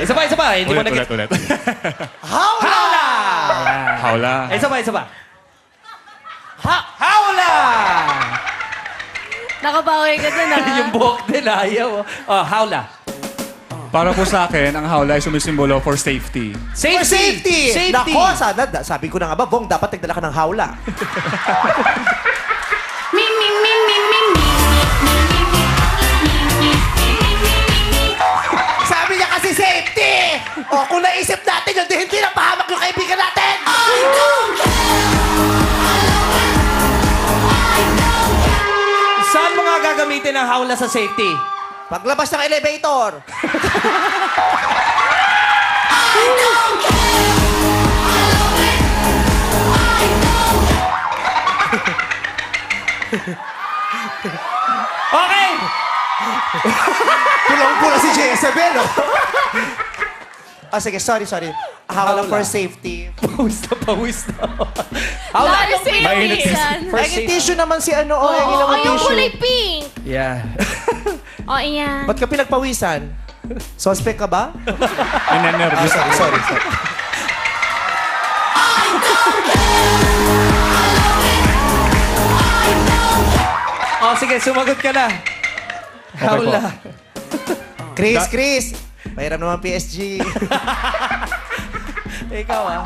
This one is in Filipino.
Isa pa, isa pa. Hindi mo Ulit. Hawla! Hawla. Isa pa, isa pa. Hawla! Nakabawi ka dun, ha? Yung buhok din, ayaw. Oh, hawla. Para po sa akin, ang hawla ay sumisimbolo for safety. Safety! For safety! Safety! Nako, sabi ko na nga ba, Bong, dapat nagdala ka ng hawla. Sabi niya kasi safety! O, kung naisip natin yun, di hindi na pahamak yung kaibigan natin! Saan mo nga gagamitin ang hawla sa safety? Paglabas ng elevator! Okay! Pulang-pula si Jezebel, no? Sige, sorry. Hawla for safety. Pawis na. Hawla. Lalo Mainit. safety. Ay, tissue naman si ano, Oo, ay, naman yung tissue. kulay pink. Yeah. O, iyan. Ba't ka pinagpawisan? Suspect ka ba? Ninenervous ako. Sorry. Oh, sige, sumagot ka na. Hawla. Chris. Mayroon naman PSG. Ikaw, ah.